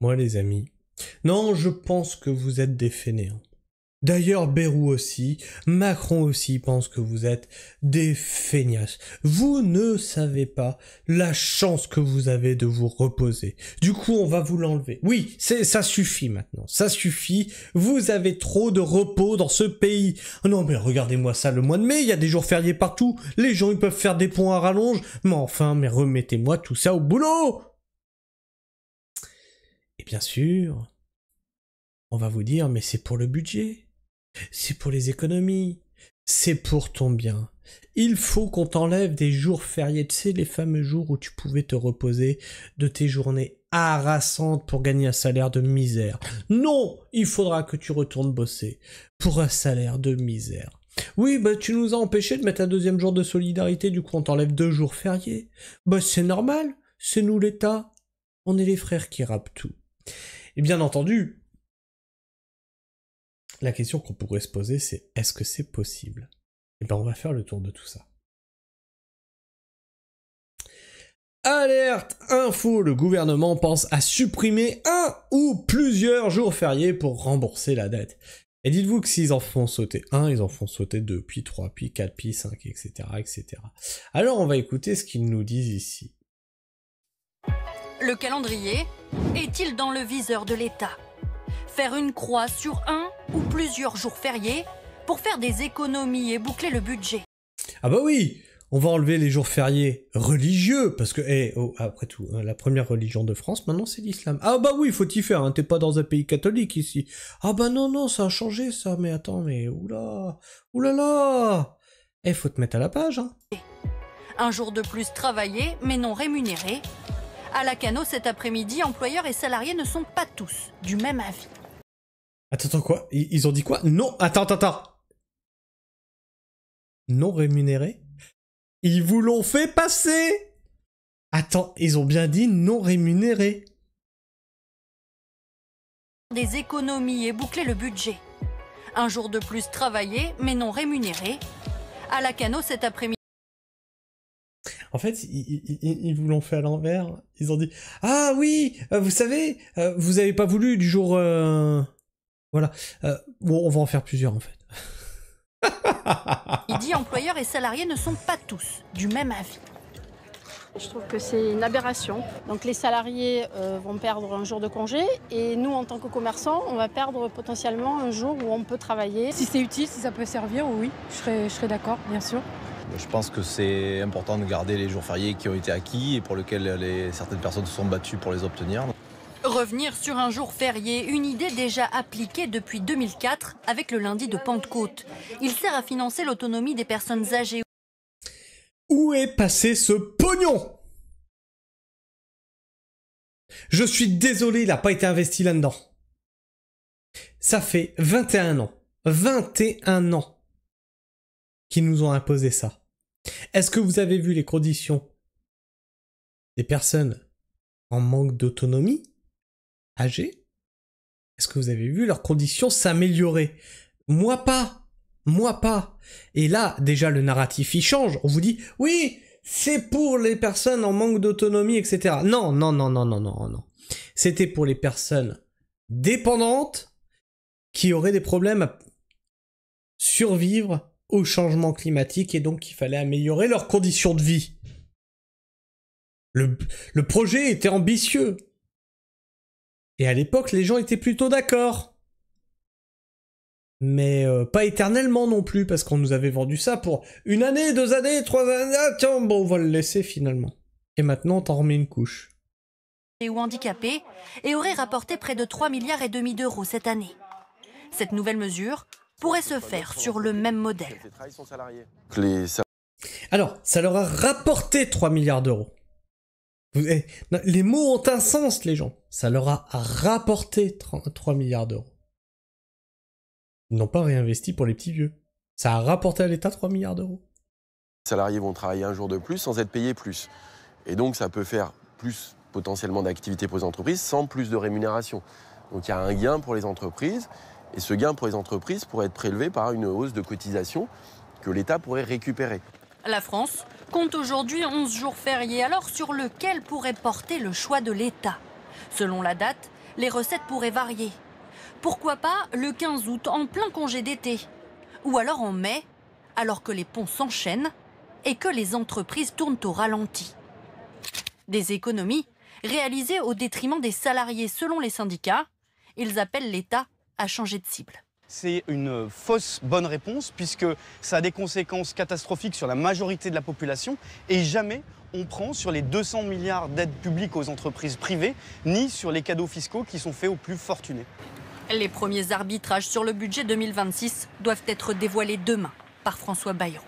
Moi, les amis, non, je pense que vous êtes des fainéants. D'ailleurs, Bayrou aussi, Macron aussi pense que vous êtes des feignasses. Vous ne savez pas la chance que vous avez de vous reposer. Du coup, on va vous l'enlever. Oui, ça suffit maintenant, ça suffit. Vous avez trop de repos dans ce pays. Non, mais regardez-moi ça, le mois de mai, il y a des jours fériés partout. Les gens, ils peuvent faire des ponts à rallonge. Mais enfin, mais remettez-moi tout ça au boulot. Et bien sûr, on va vous dire, mais c'est pour le budget. C'est pour les économies, c'est pour ton bien. Il faut qu'on t'enlève des jours fériés, tu sais, les fameux jours où tu pouvais te reposer de tes journées harassantes pour gagner un salaire de misère. Non, il faudra que tu retournes bosser pour un salaire de misère. Oui, bah tu nous as empêché de mettre un deuxième jour de solidarité, du coup on t'enlève 2 jours fériés. Bah c'est normal, c'est nous l'État. On est les frères qui rappent tout. Et bien entendu, la question qu'on pourrait se poser, c'est est-ce que c'est possible? Et ben on va faire le tour de tout ça. Alerte info, le gouvernement pense à supprimer un ou plusieurs jours fériés pour rembourser la dette. Et dites-vous que s'ils en font sauter un, ils en font sauter 2, puis 3, puis 4, puis 5, etc., etc. Alors on va écouter ce qu'ils nous disent ici. Le calendrier est-il dans le viseur de l'État? Faire une croix sur un ou plusieurs jours fériés pour faire des économies et boucler le budget. Ah bah oui, on va enlever les jours fériés religieux, parce que, après tout, la première religion de France, maintenant, c'est l'islam. Ah bah oui, faut y faire, hein, t'es pas dans un pays catholique ici. Ah bah non, ça a changé ça, mais attends, mais oulala, faut te mettre à la page, hein. Un jour de plus travaillé, mais non rémunéré. À la Cano cet après-midi, employeurs et salariés ne sont pas tous du même avis. Attends, quoi? Ils ont dit quoi? Non, attends. Non rémunéré? Ils vous l'ont fait passer! Attends, ils ont bien dit non rémunéré. Des économies et boucler le budget. Un jour de plus travaillé, mais non rémunéré. À la Cano cet après-midi. En fait, ils vous l'ont fait à l'envers. Ils ont dit « Ah oui, vous savez, vous avez pas voulu du jour... Voilà. Bon, on va en faire plusieurs, en fait. » Il dit employeurs et salariés ne sont pas tous du même avis. Je trouve que c'est une aberration. Donc les salariés vont perdre un jour de congé et nous, en tant que commerçants, on va perdre potentiellement un jour où on peut travailler. Si c'est utile, si ça peut servir, oui, je serais d'accord, bien sûr. Je pense que c'est important de garder les jours fériés qui ont été acquis et pour lesquels certaines personnes se sont battues pour les obtenir. Revenir sur un jour férié, une idée déjà appliquée depuis 2004 avec le lundi de Pentecôte. Il sert à financer l'autonomie des personnes âgées. Où est passé ce pognon? Je suis désolé, il n'a pas été investi là-dedans. Ça fait 21 ans. 21 ans qu'ils nous ont imposé ça. Est-ce que vous avez vu les conditions des personnes en manque d'autonomie, âgées? Est-ce que vous avez vu leurs conditions s'améliorer? Moi pas. Et là, déjà, le narratif, il change. On vous dit, oui, c'est pour les personnes en manque d'autonomie, etc. Non. C'était pour les personnes dépendantes qui auraient des problèmes à survivre au changement climatique et donc il fallait améliorer leurs conditions de vie. Le projet était ambitieux. Et à l'époque, les gens étaient plutôt d'accord. Mais pas éternellement non plus, parce qu'on nous avait vendu ça pour 1 année, 2 années, 3 années, ah, tiens, bon, on va le laisser finalement. Et maintenant, on t'en remet une couche. Ou handicapés, et aurait rapporté près de 3,5 milliards d'euros cette année. Cette nouvelle mesure pourrait se faire sur le même modèle. Alors, ça leur a rapporté 3 milliards d'euros. Les mots ont un sens, les gens. Ça leur a rapporté 3 milliards d'euros. Ils n'ont pas réinvesti pour les petits vieux. Ça a rapporté à l'État 3 milliards d'euros. Les salariés vont travailler un jour de plus sans être payés plus. Et donc ça peut faire plus potentiellement d'activité pour les entreprises sans plus de rémunération. Donc il y a un gain pour les entreprises. Et ce gain pour les entreprises pourrait être prélevé par une hausse de cotisation que l'État pourrait récupérer. La France compte aujourd'hui 11 jours fériés, alors sur lequel pourrait porter le choix de l'État. Selon la date, Les recettes pourraient varier. Pourquoi pas le 15 août en plein congé d'été? Ou alors en mai, alors que les ponts s'enchaînent et que les entreprises tournent au ralenti. Des économies réalisées au détriment des salariés selon les syndicats. Ils appellent l'État à changer de cible. C'est une fausse bonne réponse puisque ça a des conséquences catastrophiques sur la majorité de la population et jamais on prend sur les 200 milliards d'aides publiques aux entreprises privées ni sur les cadeaux fiscaux qui sont faits aux plus fortunés. Les premiers arbitrages sur le budget 2026 doivent être dévoilés demain par François Bayrou.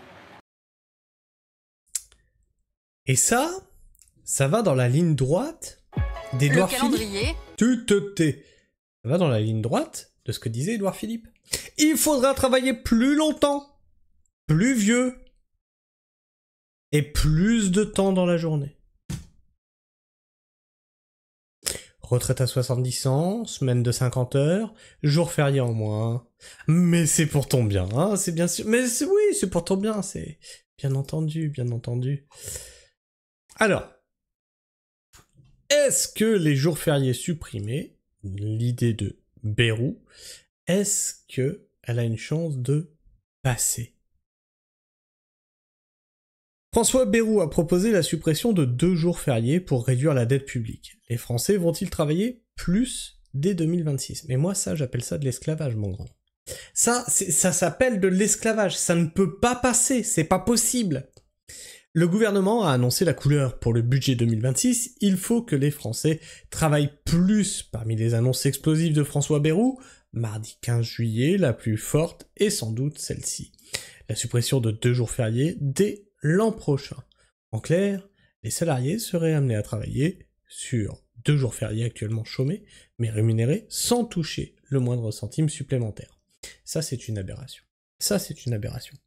Et ça va dans la ligne droite d'Édouard Philippe. Le calendrier. Tu te tais. Ça va dans la ligne droite de ce que disait Édouard Philippe. Il faudra travailler plus longtemps, plus vieux et plus de temps dans la journée. Retraite à 70 ans, semaine de 50 heures, jour férié en moins. Mais c'est pour ton bien, hein, c'est bien sûr. Mais oui, c'est pour ton bien, c'est bien entendu, bien entendu. Alors, est-ce que les jours fériés supprimés, l'idée de Bayrou, est-ce que elle a une chance de passer? François Bayrou a proposé la suppression de 2 jours fériés pour réduire la dette publique. Les Français vont-ils travailler plus dès 2026? Mais moi, ça, j'appelle ça de l'esclavage, mon grand. Ça s'appelle de l'esclavage. Ça ne peut pas passer. C'est pas possible. Le gouvernement a annoncé la couleur pour le budget 2026. Il faut que les Français travaillent plus. Parmi les annonces explosives de François Bayrou, mardi 15 juillet, la plus forte est sans doute celle-ci. La suppression de 2 jours fériés dès l'an prochain. En clair, les salariés seraient amenés à travailler sur 2 jours fériés actuellement chômés, mais rémunérés sans toucher le moindre centime supplémentaire. Ça, c'est une aberration. Ça, c'est une aberration.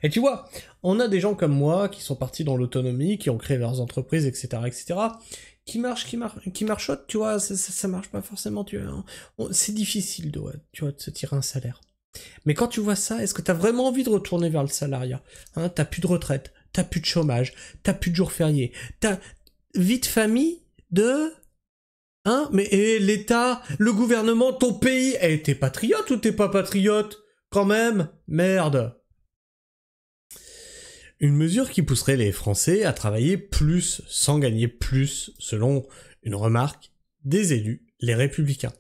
Et tu vois, on a des gens comme moi qui sont partis dans l'autonomie, qui ont créé leurs entreprises, etc., qui marchotent, tu vois, ça marche pas forcément, tu vois. C'est difficile, tu vois, de se tirer un salaire. Mais quand tu vois ça, est-ce que t'as vraiment envie de retourner vers le salariat? Hein, t'as plus de retraite, t'as plus de chômage, t'as plus de jours fériés, t'as vie de famille de... Hein? Mais l'État, le gouvernement, ton pays, t'es patriote ou t'es pas patriote? Quand même, merde. Une mesure qui pousserait les Français à travailler plus sans gagner plus, selon une remarque des élus, les Républicains.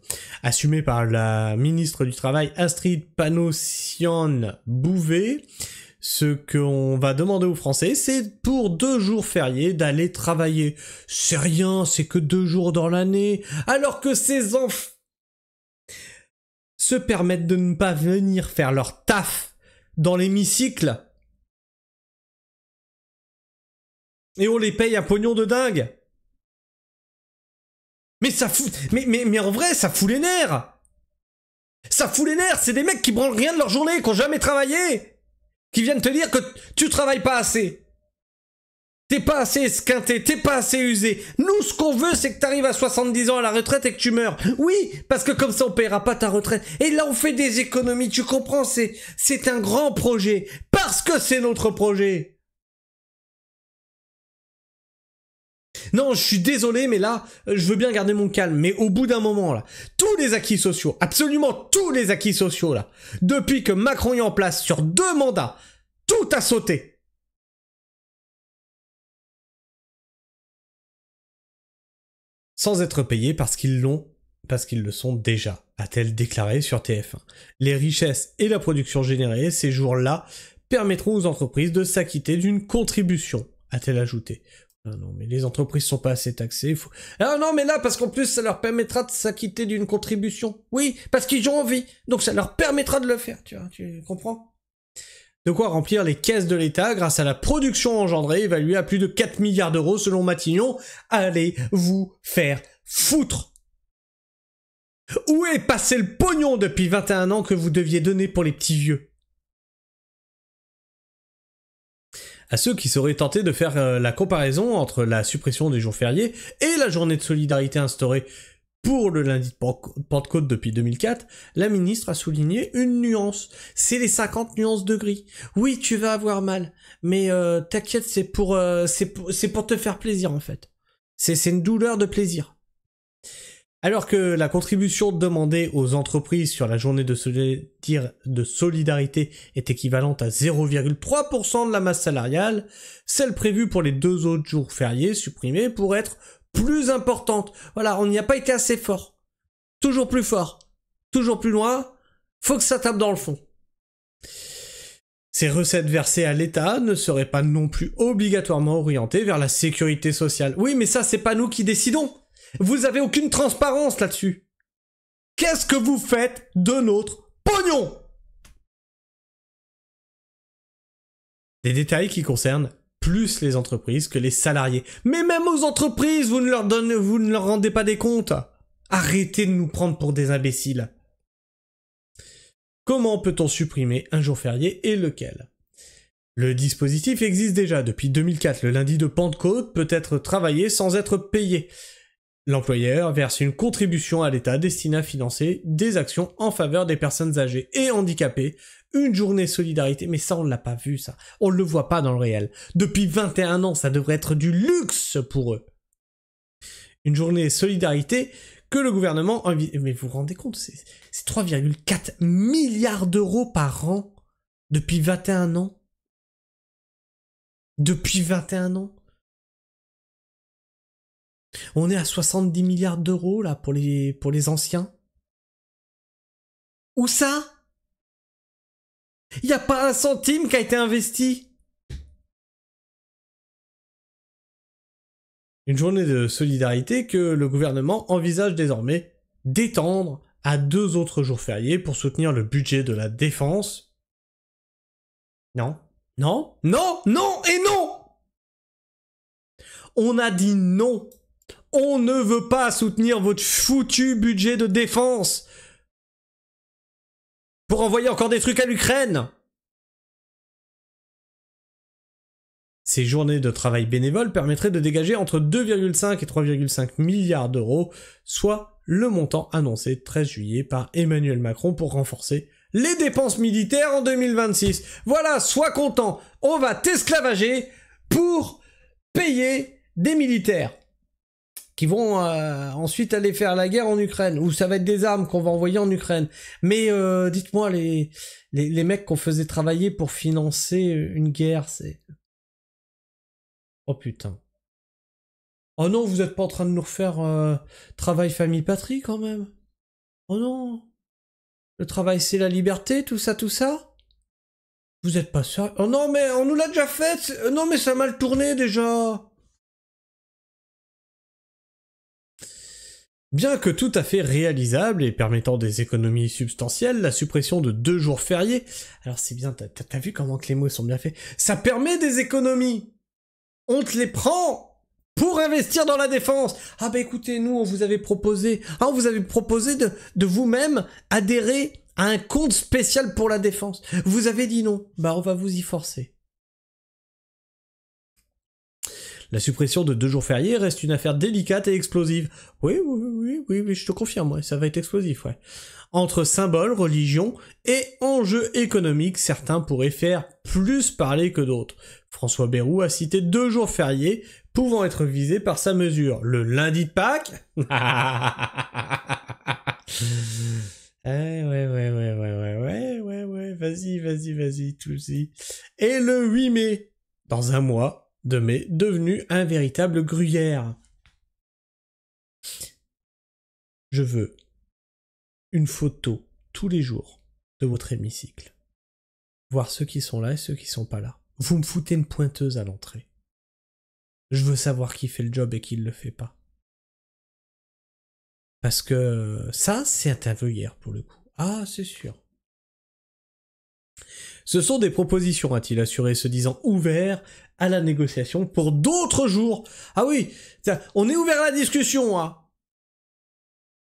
Assumée par la ministre du Travail Astrid Panosyan-Bouvet, ce qu'on va demander aux Français, c'est pour 2 jours fériés d'aller travailler. C'est rien, c'est que 2 jours dans l'année, alors que ces enfants se permettent de ne pas venir faire leur taf dans l'hémicycle. Et on les paye un pognon de dingue. Mais ça fout... Mais en vrai, ça fout les nerfs. Ça fout les nerfs, c'est des mecs qui branlent rien de leur journée, qui ont jamais travaillé. Qui viennent te dire que tu travailles pas assez. T'es pas assez esquinté, t'es pas assez usé. Nous, ce qu'on veut, c'est que t'arrives à 70 ans à la retraite et que tu meurs. Oui, parce que comme ça, on paiera pas ta retraite. Et là, on fait des économies, tu comprends, c'est un grand projet. Parce que c'est notre projet. Non, je suis désolé, mais là, je veux bien garder mon calme. Mais au bout d'un moment, là, tous les acquis sociaux, absolument tous les acquis sociaux, là, depuis que Macron est en place sur 2 mandats, tout a sauté. Sans être payés parce qu'ils le sont déjà, a-t-elle déclaré sur TF1. Les richesses et la production générée ces jours-là permettront aux entreprises de s'acquitter d'une contribution, a-t-elle ajouté. Non, mais les entreprises sont pas assez taxées. Ah non, mais là, parce qu'en plus, ça leur permettra de s'acquitter d'une contribution. Oui, parce qu'ils ont envie. Donc ça leur permettra de le faire, tu vois, tu comprends? De quoi remplir les caisses de l'État grâce à la production engendrée, évaluée à plus de 4 milliards d'euros selon Matignon. Allez vous faire foutre! Où est passé le pognon depuis 21 ans que vous deviez donner pour les petits vieux? À ceux qui seraient tentés de faire la comparaison entre la suppression des jours fériés et la journée de solidarité instaurée pour le lundi de Pentecôte depuis 2004, la ministre a souligné une nuance. C'est les 50 nuances de gris. Oui, tu vas avoir mal, mais t'inquiète, c'est pour te faire plaisir en fait. C'est une douleur de plaisir. Alors que la contribution demandée aux entreprises sur la journée de solidarité est équivalente à 0,3% de la masse salariale, celle prévue pour les 2 autres jours fériés supprimés pourrait être plus importante. Voilà, on n'y a pas été assez fort. Toujours plus fort. Toujours plus loin. Faut que ça tape dans le fond. Ces recettes versées à l'État ne seraient pas non plus obligatoirement orientées vers la sécurité sociale. Oui, mais ça, c'est pas nous qui décidons. Vous avez aucune transparence là-dessus. Qu'est-ce que vous faites de notre pognon? Des détails qui concernent plus les entreprises que les salariés. Mais même aux entreprises, vous ne leur rendez pas des comptes. Arrêtez de nous prendre pour des imbéciles. Comment peut-on supprimer un jour férié et lequel? Le dispositif existe déjà. Depuis 2004, le lundi de Pentecôte peut être travaillé sans être payé. L'employeur verse une contribution à l'État destinée à financer des actions en faveur des personnes âgées et handicapées. Une journée solidarité, mais ça on l'a pas vu ça. On le voit pas dans le réel. Depuis 21 ans, ça devrait être du luxe pour eux. Une journée solidarité que le gouvernement... Mais vous vous rendez compte, c'est 3,4 milliards d'euros par an depuis 21 ans. Depuis 21 ans. On est à 70 milliards d'euros là pour les anciens. Où ça? Il n'y a pas un centime qui a été investi. Une journée de solidarité que le gouvernement envisage désormais d'étendre à 2 autres jours fériés pour soutenir le budget de la défense. Non, non, non, non et non! On a dit non. On ne veut pas soutenir votre foutu budget de défense pour envoyer encore des trucs à l'Ukraine. Ces journées de travail bénévole permettraient de dégager entre 2,5 et 3,5 milliards d'euros, soit le montant annoncé 13 juillet par Emmanuel Macron pour renforcer les dépenses militaires en 2026. Voilà, sois content, on va t'esclavager pour payer des militaires qui vont ensuite aller faire la guerre en Ukraine, ou ça va être des armes qu'on va envoyer en Ukraine. Mais dites-moi, les mecs qu'on faisait travailler pour financer une guerre, c'est... Oh putain. Oh non, vous êtes pas en train de nous refaire travail, famille, patrie quand même. Oh non. Le travail c'est la liberté, tout ça, tout ça. Vous êtes pas sérieux? Oh non, mais on nous l'a déjà fait. Non, mais ça a mal tourné déjà. Bien que tout à fait réalisable et permettant des économies substantielles, la suppression de 2 jours fériés... Alors c'est bien, t'as vu comment que les mots sont bien faits? Ça permet des économies. On te les prend pour investir dans la défense. Ah bah écoutez, nous on vous avait proposé... Ah, on vous avait proposé de vous-même adhérer à un compte spécial pour la défense. Vous avez dit non. Bah on va vous y forcer. La suppression de 2 jours fériés reste une affaire délicate et explosive. Oui, je te confirme, ouais, ça va être explosif, ouais. Entre symboles, religion et enjeux économiques, certains pourraient faire plus parler que d'autres. François Bayrou a cité 2 jours fériés pouvant être visés par sa mesure. Le lundi de Pâques. Ouais, vas-y, tout-y. Et le 8 mai, dans un mois de mai, devenu un véritable gruyère. Je veux une photo tous les jours de votre hémicycle. Voir ceux qui sont là et ceux qui sont pas là. Vous me foutez une pointeuse à l'entrée. Je veux savoir qui fait le job et qui ne le fait pas. Parce que ça, c'est un gruyère pour le coup. Ah, c'est sûr. Ce sont des propositions, a-t-il assuré, se disant ouvert à la négociation pour d'autres jours. Ah oui, on est ouvert à la discussion, hein.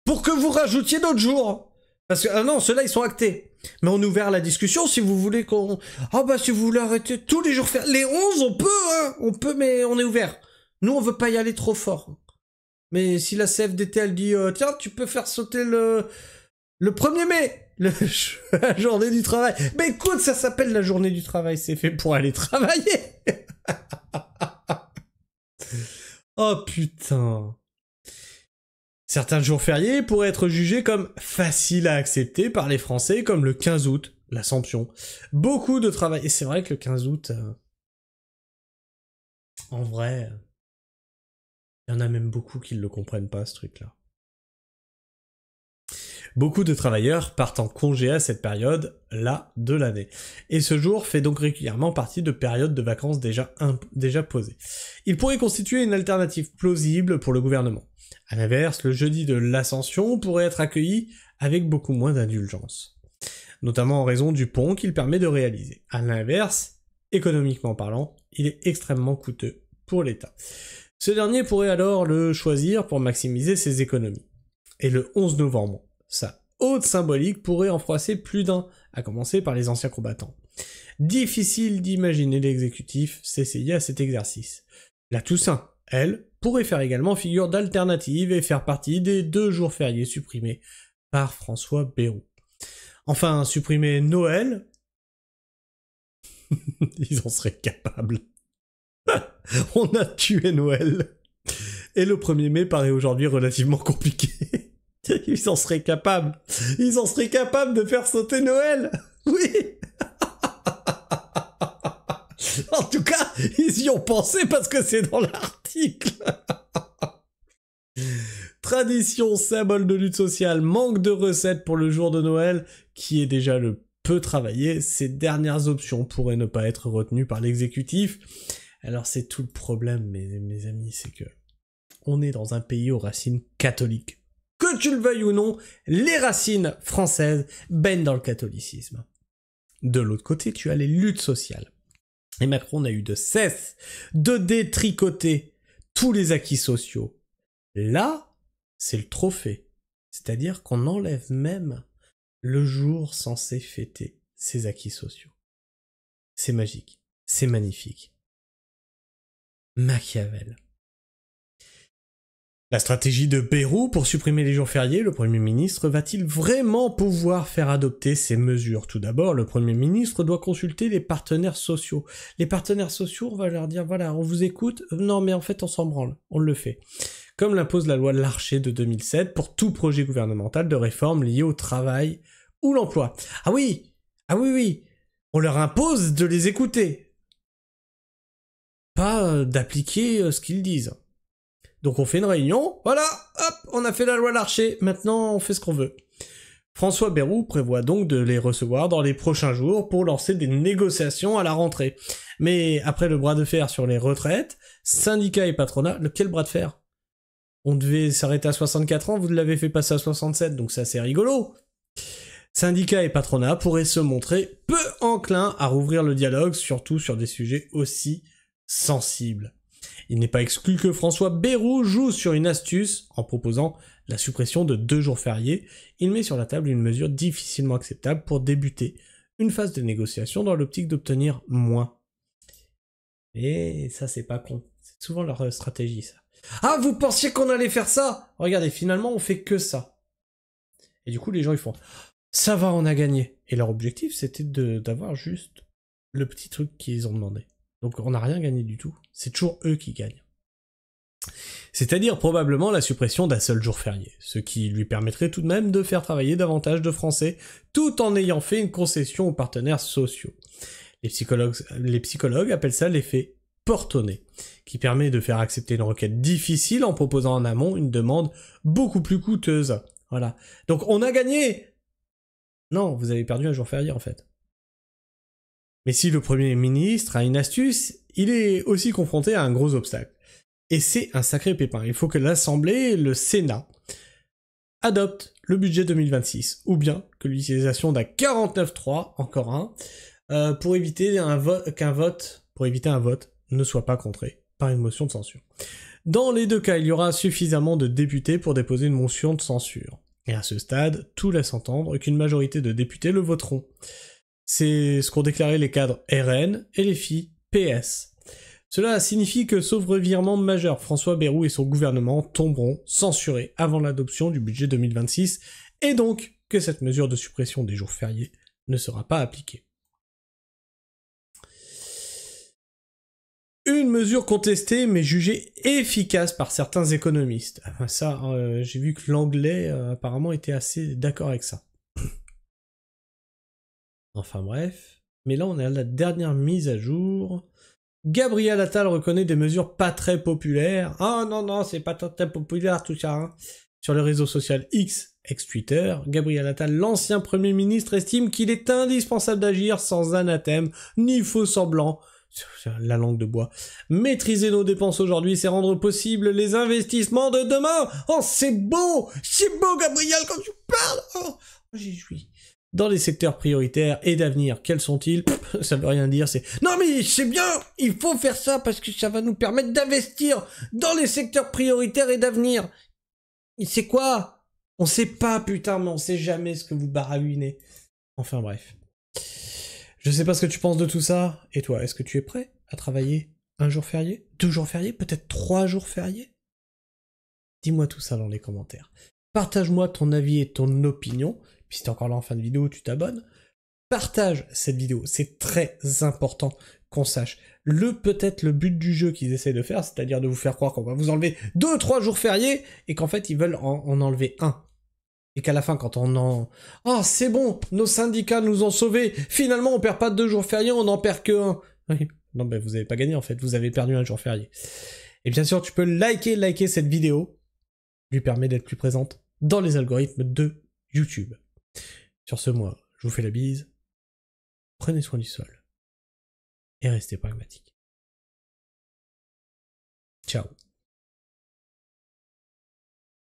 Pour que vous rajoutiez d'autres jours. Parce que, ah non, ceux-là, ils sont actés. Mais on est ouvert à la discussion si vous voulez qu'on... Ah bah, si vous voulez arrêter tous les jours faire... Les 11, on peut, hein. On peut, mais on est ouvert. Nous, on veut pas y aller trop fort. Mais si la CFDT, elle dit, tiens, tu peux faire sauter le 1er mai, la journée du travail. Mais écoute, ça s'appelle la journée du travail, c'est fait pour aller travailler. Oh putain. Certains jours fériés pourraient être jugés comme faciles à accepter par les Français, comme le 15 août, l'Assomption. Beaucoup de travail... Et c'est vrai que le 15 août... En vrai... Il y en a même beaucoup qui ne le comprennent pas, ce truc-là. Beaucoup de travailleurs partent en congé à cette période-là de l'année. Et ce jour fait donc régulièrement partie de périodes de vacances déjà posées. Il pourrait constituer une alternative plausible pour le gouvernement. À l'inverse, le jeudi de l'Ascension pourrait être accueilli avec beaucoup moins d'indulgence. Notamment en raison du pont qu'il permet de réaliser. À l'inverse, économiquement parlant, il est extrêmement coûteux pour l'État. Ce dernier pourrait alors le choisir pour maximiser ses économies. Et le 11 novembre, sa haute symbolique pourrait en froisser plus d'un, à commencer par les anciens combattants. Difficile d'imaginer l'exécutif s'essayer à cet exercice. La Toussaint, elle, pourrait faire également figure d'alternative et faire partie des 2 jours fériés supprimés par François Bayrou. Enfin, supprimer Noël, ils en seraient capables. On a tué Noël. Et le 1er mai paraît aujourd'hui relativement compliqué. Ils en seraient capables. Ils en seraient capables de faire sauter Noël. Oui. En tout cas, ils y ont pensé parce que c'est dans l'article. Tradition, symbole de lutte sociale, manque de recettes pour le jour de Noël, qui est déjà le peu travaillé. Ces dernières options pourraient ne pas être retenues par l'exécutif. Alors c'est tout le problème, mes amis, c'est que on est dans un pays aux racines catholiques. Que tu le veuilles ou non, les racines françaises baignent dans le catholicisme. De l'autre côté, tu as les luttes sociales. Et Macron n'a eu de cesse de détricoter tous les acquis sociaux. Là, c'est le trophée. C'est-à-dire qu'on enlève même le jour censé fêter ces acquis sociaux. C'est magique. C'est magnifique. Machiavel. La stratégie de Bayrou pour supprimer les jours fériés, le Premier ministre va-t-il vraiment pouvoir faire adopter ces mesures? Tout d'abord, le Premier ministre doit consulter les partenaires sociaux. Les partenaires sociaux, on va leur dire, voilà, on vous écoute, non mais en fait on s'en branle, on le fait. Comme l'impose la loi Larcher de 2007 pour tout projet gouvernemental de réforme lié au travail ou l'emploi. Ah oui, on leur impose de les écouter. Pas d'appliquer ce qu'ils disent. Donc on fait une réunion, voilà, hop, on a fait la loi Larcher, maintenant on fait ce qu'on veut. François Bayrou prévoit donc de les recevoir dans les prochains jours pour lancer des négociations à la rentrée. Mais après le bras de fer sur les retraites, syndicats et patronat, quel bras de fer? On devait s'arrêter à 64 ans, vous l'avez fait passer à 67, donc c'est assez rigolo. Syndicats et patronat pourraient se montrer peu enclins à rouvrir le dialogue, surtout sur des sujets aussi sensibles. Il n'est pas exclu que François Bayrou joue sur une astuce en proposant la suppression de 2 jours fériés. Il met sur la table une mesure difficilement acceptable pour débuter une phase de négociation dans l'optique d'obtenir moins. Et ça, c'est pas con. C'est souvent leur stratégie, ça. Ah, vous pensiez qu'on allait faire ça? Regardez, finalement, on fait que ça. Et du coup, les gens, ils font ça va, on a gagné. Et leur objectif, c'était d'avoir juste le petit truc qu'ils ont demandé. Donc on n'a rien gagné du tout. C'est toujours eux qui gagnent. C'est-à-dire probablement la suppression d'un seul jour férié, ce qui lui permettrait tout de même de faire travailler davantage de Français, tout en ayant fait une concession aux partenaires sociaux. Les psychologues appellent ça l'effet porte-au-nez, qui permet de faire accepter une requête difficile en proposant en amont une demande beaucoup plus coûteuse. Voilà. Donc on a gagné! Non, vous avez perdu un jour férié en fait. Mais si le Premier ministre a une astuce, il est aussi confronté à un gros obstacle. Et c'est un sacré pépin. Il faut que l'Assemblée, le Sénat, adopte le budget 2026, ou bien que l'utilisation d'un 49.3, encore un, pour éviter un vote ne soit pas contré par une motion de censure. Dans les 2 cas, il y aura suffisamment de députés pour déposer une motion de censure. Et à ce stade, tout laisse entendre qu'une majorité de députés le voteront. C'est ce qu'ont déclaré les cadres RN et les filles PS. Cela signifie que, sauf revirement majeur, François Bayrou et son gouvernement tomberont censurés avant l'adoption du budget 2026, et donc que cette mesure de suppression des jours fériés ne sera pas appliquée. Une mesure contestée mais jugée efficace par certains économistes. Enfin, ça, j'ai vu que l'anglais apparemment était assez d'accord avec ça. Enfin bref. Mais là on est à la dernière mise à jour. Gabriel Attal reconnaît des mesures pas très populaires. Ah non, non, c'est pas très populaire tout ça. Hein. Sur le réseau social X, ex-Twitter, Gabriel Attal, l'ancien Premier ministre, estime qu'il est indispensable d'agir sans anathème, ni faux semblant. La langue de bois. Maîtriser nos dépenses aujourd'hui, c'est rendre possible les investissements de demain. Oh, c'est beau, Gabriel, quand tu parles. Oh, j'y suis. Dans les secteurs prioritaires et d'avenir, quels sont-ils? Ça veut rien dire, c'est... Non mais c'est bien, il faut faire ça parce que ça va nous permettre d'investir dans les secteurs prioritaires et d'avenir. Et c'est quoi? On sait pas, putain, mais on sait jamais ce que vous baragouinez. Enfin bref. Je sais pas ce que tu penses de tout ça. Et toi, est-ce que tu es prêt à travailler un jour férié? 2 jours fériés? Peut-être 3 jours fériés? Dis-moi tout ça dans les commentaires. Partage-moi ton avis et ton opinion. Puis si t'es encore là en fin de vidéo, tu t'abonnes. Partage cette vidéo. C'est très important qu'on sache peut-être le but du jeu qu'ils essaient de faire, c'est-à-dire de vous faire croire qu'on va vous enlever 2-3 jours fériés et qu'en fait ils veulent en enlever un. Et qu'à la fin, quand on en... Oh, c'est bon, nos syndicats nous ont sauvés. Finalement, on perd pas 2 jours fériés, on n'en perd que 1. Oui. Non, ben vous avez pas gagné en fait, vous avez perdu 1 jour férié. Et bien sûr, tu peux liker cette vidéo. Lui permet d'être plus présente dans les algorithmes de YouTube. Sur ce, moi, je vous fais la bise. Prenez soin du sol. Et restez pragmatique. Ciao.